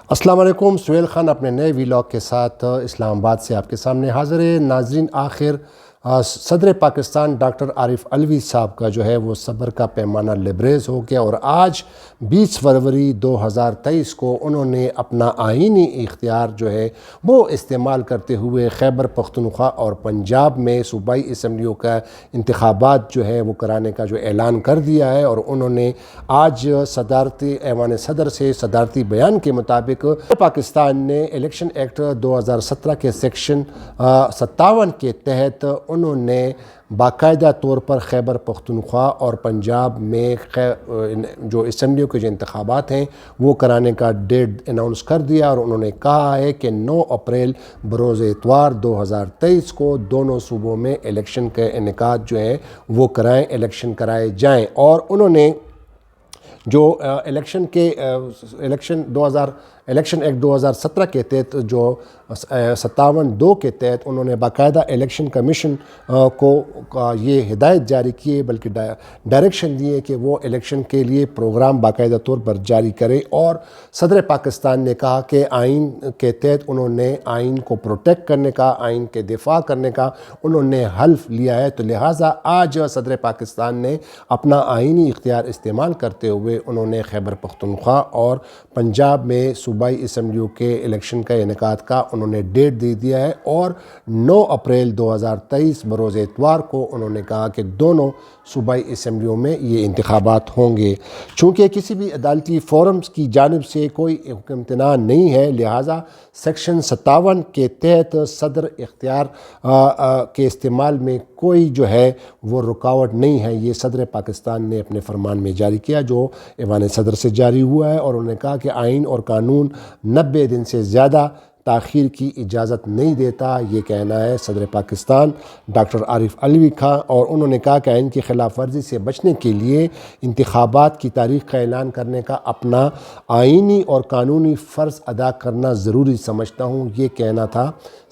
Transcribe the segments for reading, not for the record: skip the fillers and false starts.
السلام علیکم، سہیل خان اپنے نئے ویلاگ کے ساتھ اسلام آباد سے آپ کے سامنے حاضر ہے۔ ناظرین، آخر صدر پاکستان ڈاکٹر عارف علوی صاحب کا جو ہے وہ صبر کا پیمانہ لبریز ہو گیا اور آج 20 فروری 2023 کو انہوں نے اپنا آئینی اختیار جو ہے وہ استعمال کرتے ہوئے خیبر پختونخوا اور پنجاب میں صوبائی اسمبلیوں کا انتخابات جو ہے وہ کرانے کا جو اعلان کر دیا ہے، اور انہوں نے آج صدارتی ایوان صدر سے صدارتی بیان کے مطابق پاکستان نے الیکشن ایکٹ 2017 کے سیکشن 57 کے تحت انہوں نے باقاعدہ طور پر خیبر پختونخوا اور پنجاب میں جو اسمبلیوں کے جو انتخابات ہیں وہ کرانے کا ڈیٹ اناؤنس کر دیا، اور انہوں نے کہا ہے کہ 9 اپریل بروز اتوار 2023 کو دونوں صوبوں میں الیکشن کے انعقاد جو ہے وہ الیکشن کرائے جائیں۔ اور انہوں نے جو الیکشن ایکٹ 2017 کے تحت جو 57(2) کے تحت انہوں نے باقاعدہ الیکشن کمیشن کو یہ ہدایت جاری کی ہے، بلکہ ڈائریکشن دیے کہ وہ الیکشن کے لیے پروگرام باقاعدہ طور پر جاری کرے۔ اور صدر پاکستان نے کہا کہ آئین کے تحت انہوں نے آئین کو پروٹیکٹ کرنے کا، آئین کے دفاع کرنے کا انہوں نے حلف لیا ہے، تو لہٰذا آج صدر پاکستان نے اپنا آئینی اختیار استعمال کرتے ہوئے انہوں نے خیبر پختونخوا اور پنجاب میں صوبائی اسمبلیوں کے الیکشن کا انعقاد کا انہوں نے ڈیٹ دے دیا ہے، اور 9 اپریل 2023 بروز اتوار کو انہوں نے کہا کہ دونوں صوبائی اسمبلیوں میں یہ انتخابات ہوں گے۔ چونکہ کسی بھی عدالتی فورمز کی جانب سے کوئی امتناع نہیں ہے، لہٰذا سیکشن 57 کے تحت صدر اختیار کے استعمال میں کوئی جو ہے وہ رکاوٹ نہیں ہے۔ یہ صدر پاکستان نے اپنے فرمان میں جاری کیا جو ایوان صدر سے جاری ہوا ہے، اور انہوں نے کہا کہ آئین اور قانون 90 دن سے زیادہ تاخیر کی اجازت نہیں دیتا، یہ کہنا ہے صدر پاکستان ڈاکٹر عارف علوی کا۔ اور انہوں نے کہا کہ آئین کی خلاف ورزی سے بچنے کے لیے انتخابات کی تاریخ کا اعلان کرنے کا اپنا آئینی اور قانونی فرض ادا کرنا ضروری سمجھتا ہوں، یہ کہنا تھا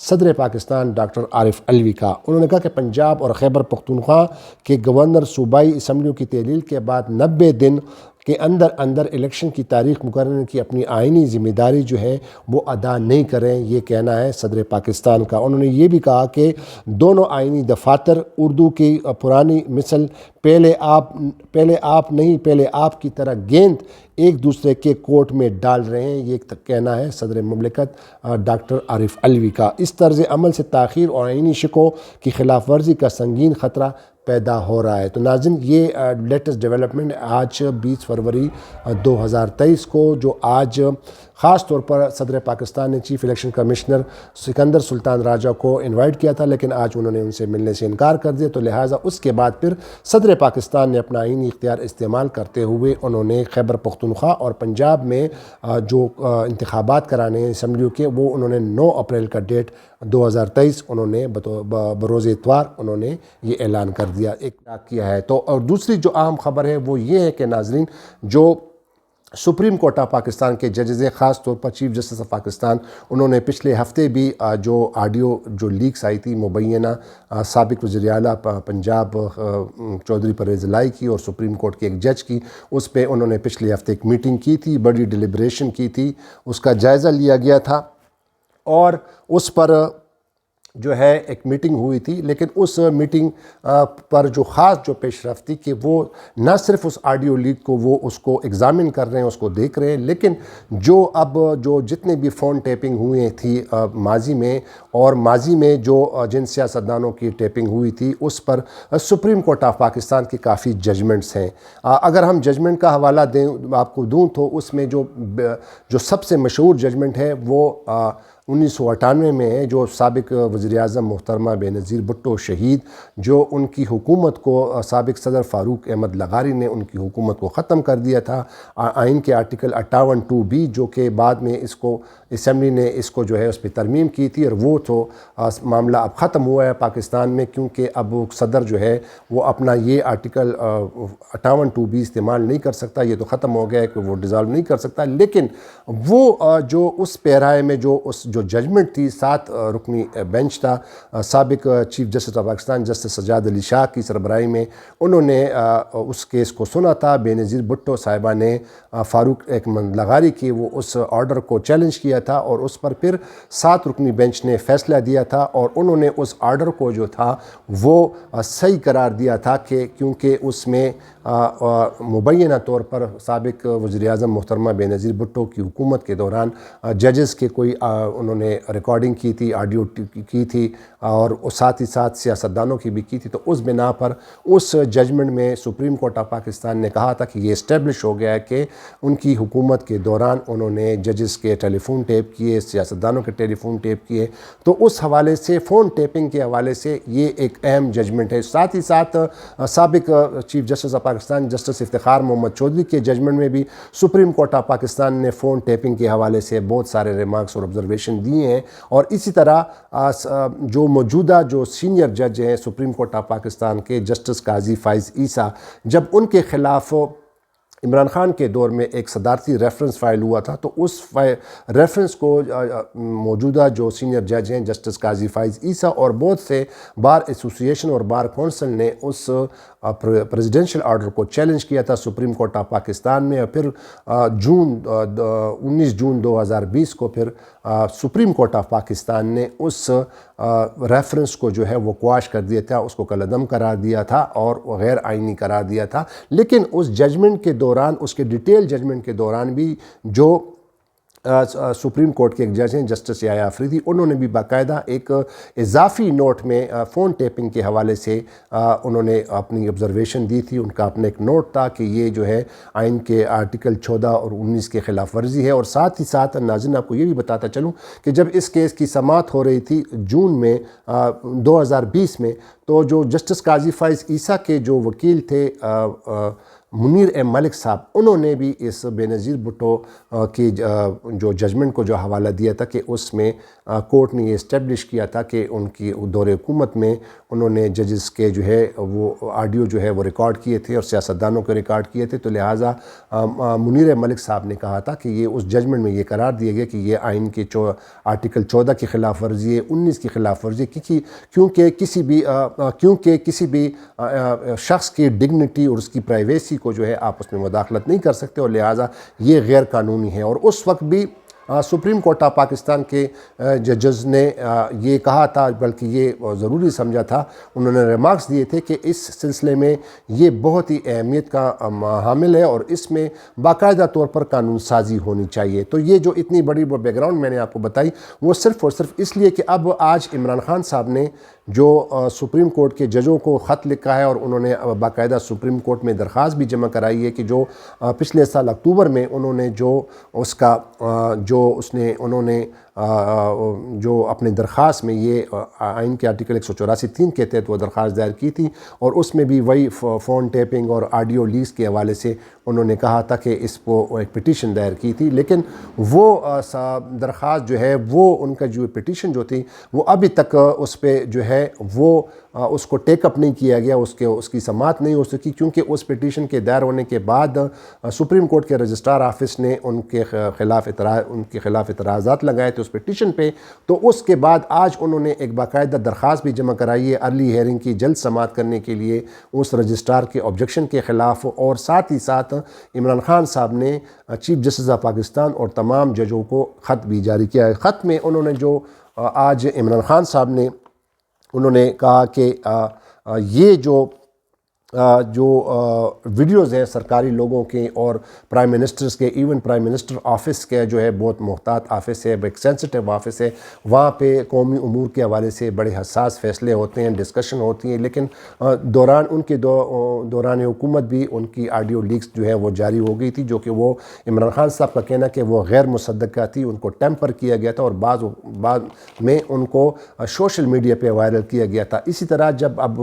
صدر پاکستان ڈاکٹر عارف علوی کا۔ انہوں نے کہا کہ پنجاب اور خیبر پختونخوا کے گورنر صوبائی اسمبلیوں کی تحلیل کے بعد 90 دن کے اندر الیکشن کی تاریخ مقرر کی اپنی آئینی ذمہ داری جو ہے وہ ادا نہیں کریں، یہ کہنا ہے صدر پاکستان کا۔ انہوں نے یہ بھی کہا کہ دونوں آئینی دفاتر اردو کی پرانی مثل پہلے آپ کی طرح گیند ایک دوسرے کے کورٹ میں ڈال رہے ہیں، یہ کہنا ہے صدر مملکت ڈاکٹر عارف علوی کا۔ اس طرز عمل سے تاخیر اور آئینی شقوں کی خلاف ورزی کا سنگین خطرہ پیدا ہو رہا ہے۔ تو ناظرین، یہ لیٹسٹ ڈیولپمنٹ آج 20 فروری 2023 کو، جو آج خاص طور پر صدر پاکستان نے چیف الیکشن کمشنر سکندر سلطان راجہ کو انوائٹ کیا تھا، لیکن آج انہوں نے ان سے ملنے سے انکار کر دیا، تو لہٰذا اس کے بعد پھر صدر پاکستان نے اپنا آئینی اختیار استعمال کرتے ہوئے انہوں نے خیبر پختونخوا اور پنجاب میں جو انتخابات کرانے ہیں اسمبلیوں کے، وہ انہوں نے 9 اپریل کا ڈیٹ 2023 انہوں نے بروز اتوار انہوں نے یہ اعلان کر دیا کیا ہے۔ تو اور دوسری جو اہم خبر ہے وہ یہ ہے کہ ناظرین، جو سپریم کورٹ آف پاکستان کے ججز ہیں، خاص طور پر چیف جسٹس آف پاکستان، انہوں نے پچھلے ہفتے بھی جو آڈیو جو لیکس آئی تھی مبینہ سابق وزیر اعلیٰ پنجاب چودھری پرویز الہی کی اور سپریم کورٹ کے ایک جج کی، اس پہ انہوں نے پچھلے ہفتے ایک میٹنگ کی تھی، بڑی ڈیلیبریشن کی تھی، اس کا جائزہ لیا گیا تھا، اور اس پر جو ہے ایک میٹنگ ہوئی تھی، لیکن اس میٹنگ پر جو خاص جو پیش رفت تھی کہ وہ نہ صرف اس آڈیو لیک کو وہ اس کو ایگزامن کر رہے ہیں، اس کو دیکھ رہے ہیں، لیکن جو جتنے بھی فون ٹیپنگ ہوئی تھی ماضی میں جو جن سیاستدانوں کی ٹیپنگ ہوئی تھی، اس پر سپریم کورٹ آف پاکستان کے کافی ججمنٹس ہیں۔ اگر ہم ججمنٹ کا حوالہ آپ کو دوں تو اس میں جو سب سے مشہور ججمنٹ ہے وہ 1998 میں ہے، جو سابق وزیر اعظم محترمہ بے نظیر بھٹو شہید، جو ان کی حکومت کو سابق صدر فاروق احمد لغاری نے ان کی حکومت کو ختم کر دیا تھا، آئین کے آرٹیکل 58(2)(b), جو کہ بعد میں اس کو اسمبلی نے اس کو جو ہے اس پہ ترمیم کی تھی، اور وہ تو معاملہ اب ختم ہوا ہے پاکستان میں، کیونکہ اب صدر جو ہے وہ اپنا یہ آرٹیکل 58(2)(b) استعمال نہیں کر سکتا، یہ تو ختم ہو گیا ہے کہ وہ ڈیزالو نہیں کر سکتا، لیکن وہ جو اس پیرائے میں جو جو ججمنٹ تھی 7 رکنی بینچ تھا سابق chief justice of Pakistan justice Sajjad Ali Shah کی سربراہی میں، انہوں نے اس کیس کو سنا تھا۔ بے نظیر بھٹو صاحبہ نے فاروق احمد لغاری کی وہ اس آرڈر کو چیلنج کیا تھا، اور اس پر پھر 7 رکنی بینچ نے فیصلہ دیا تھا، اور انہوں نے اس آرڈر کو جو تھا وہ صحیح قرار دیا تھا کہ کیونکہ اس میں مبینہ طور پر سابق وزیر اعظم محترمہ بے نظیر بھٹو کی حکومت کے دوران ججز کے کوئی انہوں نے ریکارڈنگ کی تھی، آڈیو کی تھی، اور ساتھ ہی ساتھ سیاستدانوں کی بھی کی تھی۔ تو اس بنا پر اس ججمنٹ میں سپریم کورٹ آف پاکستان نے کہا تھا کہ یہ اسٹیبلش ہو گیا ہے کہ ان کی حکومت کے دوران انہوں نے ججز کے ٹیلی فون ٹیپ کیے، سیاستدانوں کے ٹیلی فون ٹیپ کیے۔ تو اس حوالے سے فون ٹیپنگ کے حوالے سے یہ ایک اہم ججمنٹ ہے۔ ساتھ ہی ساتھ سابق chief justice of Pakistan justice Iftikhar Muhammad Chaudhry کے ججمنٹ میں بھی سپریم کورٹ آف پاکستان نے فون ٹیپنگ کے حوالے سے بہت سارے ریمارکس اور آبزرویشن دیے ہیں، اور اسی طرح جو موجودہ جو سینئر جج ہیں سپریم کورٹ آف پاکستان کے جسٹس قاضی فائز عیسیٰ، جب ان کے خلاف عمران خان کے دور میں ایک صدارتی ریفرنس فائل ہوا تھا، تو اس ریفرنس کو موجودہ جو سینئر جج ہیں جسٹس قاضی فائز عیسیٰ اور بہت سے بار ایسوسییشن اور بار کونسل نے اس پریزیڈنشل آرڈر کو چیلنج کیا تھا سپریم کورٹ آف پاکستان میں، اور پھر 19 جون 2020 کو پھر سپریم کورٹ آف پاکستان نے اس ریفرنس کو جو ہے وہ قواش کر دیا تھا، اس کو کالعدم قرار دیا تھا اور غیر آئینی قرار دیا تھا۔ لیکن اس ججمنٹ کے دوران، اس کے ڈیٹیل ججمنٹ کے دوران بھی جو سپریم کورٹ کے ایک جج ہیں جسٹس یحییٰ آفریدی، انہوں نے بھی باقاعدہ ایک اضافی نوٹ میں فون ٹیپنگ کے حوالے سے انہوں نے اپنی آبزرویشن دی تھی۔ ان کا اپنا ایک نوٹ تھا کہ یہ جو ہے آئین کے آرٹیکل 14 اور 19 کے خلاف ورزی ہے، اور ساتھ ہی ساتھ ناظرین آپ کو یہ بھی بتاتا چلوں کہ جب اس کیس کی سماعت ہو رہی تھی جون میں 2020 میں، تو جو جسٹس قاضی فائز عیسیٰ کے جو وکیل تھے منیر ایم ملک صاحب، انہوں نے بھی اس بے نظیر بھٹو کی جو ججمنٹ کو جو حوالہ دیا تھا کہ اس میں کورٹ نے یہ اسٹیبلش کیا تھا کہ ان کی دور حکومت میں انہوں نے ججز کے جو ہے وہ آڈیو جو ہے وہ ریکارڈ کیے تھے اور سیاستدانوں کے ریکارڈ کیے تھے، تو لہٰذا منیر ملک صاحب نے کہا تھا کہ یہ اس ججمنٹ میں یہ قرار دیا گیا کہ یہ آئین کے آرٹیکل 14 کی خلاف ورزی ہے، 19 کی خلاف ورزی ہے، کیونکہ کسی بھی شخص کی ڈگنیٹی اور اس کی پرائیویسی کو جو ہے آپ اس میں مداخلت نہیں کر سکتے، اور لہٰذا یہ غیر قانونی ہے۔ اور اس وقت بھی سپریم کورٹ آف پاکستان کے ججز نے یہ کہا تھا، بلکہ یہ ضروری سمجھا تھا، انہوں نے ریمارکس دیے تھے کہ اس سلسلے میں یہ بہت ہی اہمیت کا حامل ہے اور اس میں باقاعدہ طور پر قانون سازی ہونی چاہیے۔ تو یہ جو اتنی بڑی بیک گراؤنڈ میں نے آپ کو بتائی، وہ صرف اور صرف اس لیے کہ اب آج عمران خان صاحب نے جو سپریم کورٹ کے ججوں کو خط لکھا ہے، اور انہوں نے باقاعدہ سپریم کورٹ میں درخواست بھی جمع کرائی ہے کہ جو پچھلے سال اکتوبر میں انہوں نے جو اپنے درخواست میں یہ آئین کے آرٹیکل 184(3) کے تحت وہ درخواست دائر کی تھی، اور اس میں بھی وہی فون ٹیپنگ اور آڈیو لیکس کے حوالے سے انہوں نے کہا تھا کہ اس کو ایک پٹیشن دائر کی تھی، لیکن وہ درخواست جو ہے وہ ان کا جو پٹیشن جو تھی وہ ابھی تک اس پہ جو ہے وہ اس کو ٹیک اپ نہیں کیا گیا، اس کی سماعت نہیں ہو سکی، کیونکہ اس پٹیشن کے دائر ہونے کے بعد سپریم کورٹ کے رجسٹرار آفس نے ان کے خلاف اعتراضات لگائے تھے اس پٹیشن پہ۔ تو اس کے بعد آج انہوں نے ایک باقاعدہ درخواست بھی جمع کرائی ہے ارلی ہیئرنگ کی جلد سماعت کرنے کے لیے اس رجسٹرار کے آبجیکشن کے خلاف، اور ساتھ ہی ساتھ عمران خان صاحب نے چیف جسٹس آف پاکستان اور تمام ججوں کو خط بھی جاری کیا ہے۔ خط میں انہوں نے جو آج عمران خان صاحب نے انہوں نے کہا کہ یہ جو ویڈیوز ہیں سرکاری لوگوں کے اور پرائم منسٹرز کے، ایون پرائم منسٹر آفس کے جو ہے بہت محتاط آفس ہے، ایک سینسٹیو آفس ہے، وہاں پہ قومی امور کے حوالے سے بڑے حساس فیصلے ہوتے ہیں، ڈسکشن ہوتی ہیں، لیکن دوران حکومت بھی ان کی آڈیو لیکس جو ہے وہ جاری ہو گئی تھی، جو کہ وہ عمران خان صاحب کا کہنا کہ وہ غیر مصدقہ تھی، ان کو ٹیمپر کیا گیا تھا اور بعد میں ان کو سوشل میڈیا پہ وائرل کیا گیا تھا۔ اسی طرح جب اب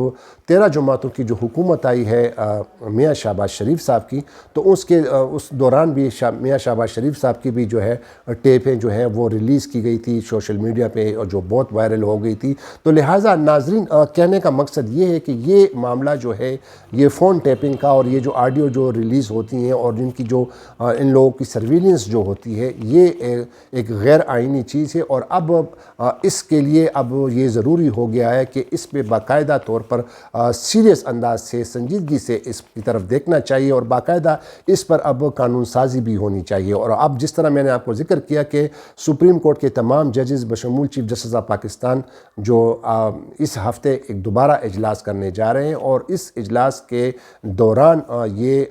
13 جماعتوں کی جو حکومت حکومت آئی ہے میاں شہباز شریف صاحب کی، تو اس دوران بھی میاں شہباز شریف صاحب کی بھی جو ہے ٹیپیں جو ہیں وہ ریلیز کی گئی تھی سوشل میڈیا پہ، اور جو بہت وائرل ہو گئی تھی۔ تو لہٰذا ناظرین، کہنے کا مقصد یہ ہے کہ یہ معاملہ جو ہے یہ فون ٹیپنگ کا، اور یہ جو آڈیو جو ریلیز ہوتی ہیں اور جن کی جو ان لوگوں کی سرویلنس جو ہوتی ہے، یہ ایک غیر آئینی چیز ہے، اور اب اس کے لیے اب یہ ضروری ہو گیا ہے کہ اس پہ باقاعدہ طور پر سیریس انداز سے، سنجیدگی سے اس کی طرف دیکھنا چاہیے، اور باقاعدہ اس پر اب قانون سازی بھی ہونی چاہیے۔ اور اب جس طرح میں نے آپ کو ذکر کیا کہ سپریم کورٹ کے تمام ججز بشمول چیف جسٹس آف پاکستان جو اس ہفتے ایک دوبارہ اجلاس کرنے جا رہے ہیں، اور اس اجلاس کے دوران یہ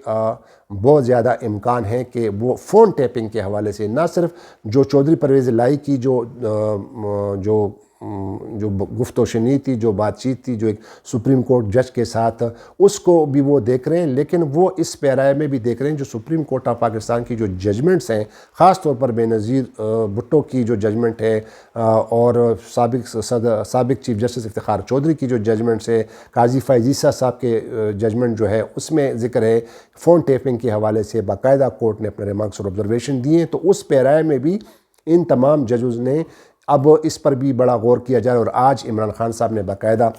بہت زیادہ امکان ہے کہ وہ فون ٹیپنگ کے حوالے سے نہ صرف جو چودھری پرویز الہی کی جو گفت و شنید تھی، جو بات چیت تھی جو ایک سپریم کورٹ جج کے ساتھ، اس کو بھی وہ دیکھ رہے ہیں، لیکن وہ اس پیرائے میں بھی دیکھ رہے ہیں جو سپریم کورٹ آف پاکستان کی جو ججمنٹس ہیں، خاص طور پر بے نظیر بھٹو کی جو ججمنٹ ہے، اور سابق چیف جسٹس افتخار چودھری کی جو ججمنٹس ہے، قاضی فائز عیسیٰ صاحب کے ججمنٹ جو ہے اس میں ذکر ہے فون ٹیپنگ کے حوالے سے باقاعدہ کورٹ نے اپنے ریمارکس اور آبزرویشن دیے ہیں۔ تو اس پیرائے میں بھی ان تمام ججز نے اب اس پر بھی بڑا غور کیا جائے، اور آج عمران خان صاحب نے باقاعدہ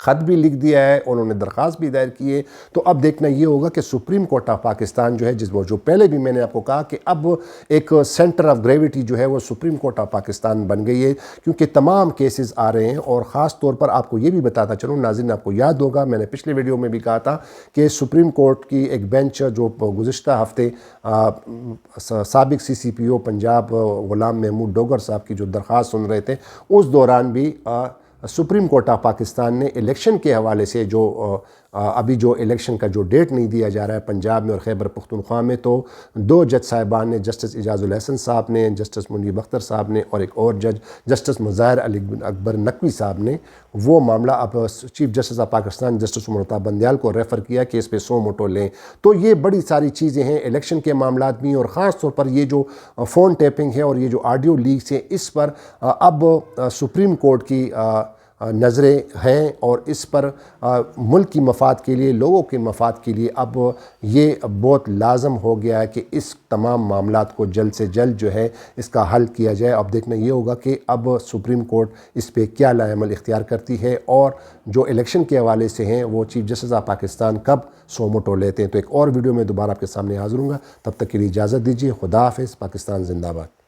خط بھی لکھ دیا ہے، انہوں نے درخواست بھی دائر کی ہے۔ تو اب دیکھنا یہ ہوگا کہ سپریم کورٹ آف پاکستان جو ہے، جو پہلے بھی میں نے آپ کو کہا کہ اب ایک سینٹر آف گریوٹی جو ہے وہ سپریم کورٹ آف پاکستان بن گئی ہے، کیونکہ تمام کیسز آ رہے ہیں۔ اور خاص طور پر آپ کو یہ بھی بتاتا چلوں ناظرین، آپ کو یاد ہوگا میں نے پچھلے ویڈیو میں بھی کہا تھا کہ سپریم کورٹ کی ایک بینچ جو گزشتہ ہفتے سابق CCPO پنجاب غلام محمود ڈوگر صاحب کی جو درخواست سن رہے تھے، اس دوران بھی سپریم کورٹ آف پاکستان نے الیکشن کے حوالے سے جو ابھی جو الیکشن کا جو ڈیٹ نہیں دیا جا رہا ہے پنجاب میں اور خیبر پختونخوا میں، تو دو جج صاحبان نے، جسٹس اعجاز الحسن صاحب نے، جسٹس منیب اختر صاحب نے، اور ایک اور جج جسٹس مظاہر علی اکبر نقوی صاحب نے وہ معاملہ اب chief justice of Pakistan justice Umar Ata Bandial کو ریفر کیا کہ اس پہ سو موٹو لیں۔ تو یہ بڑی ساری چیزیں ہیں الیکشن کے معاملات بھی، اور خاص طور پر یہ جو فون ٹیپنگ ہے اور یہ جو آڈیو لیکس ہیں، اس پر اب سپریم کورٹ کی نظریں ہیں، اور اس پر ملک کی مفاد کے لیے، لوگوں کے مفاد کے لیے اب یہ بہت لازم ہو گیا ہے کہ اس تمام معاملات کو جلد سے جلد جو ہے اس کا حل کیا جائے۔ اب دیکھنا یہ ہوگا کہ اب سپریم کورٹ اس پہ کیا لائے عمل اختیار کرتی ہے، اور جو الیکشن کے حوالے سے ہیں وہ چیف جسٹس آف پاکستان کب سو موٹو لیتے ہیں۔ تو ایک اور ویڈیو میں دوبارہ آپ کے سامنے حاضر ہوں گا، تب تک کے لیے اجازت دیجیے۔ خدا حافظ۔ پاکستان زندہ باد۔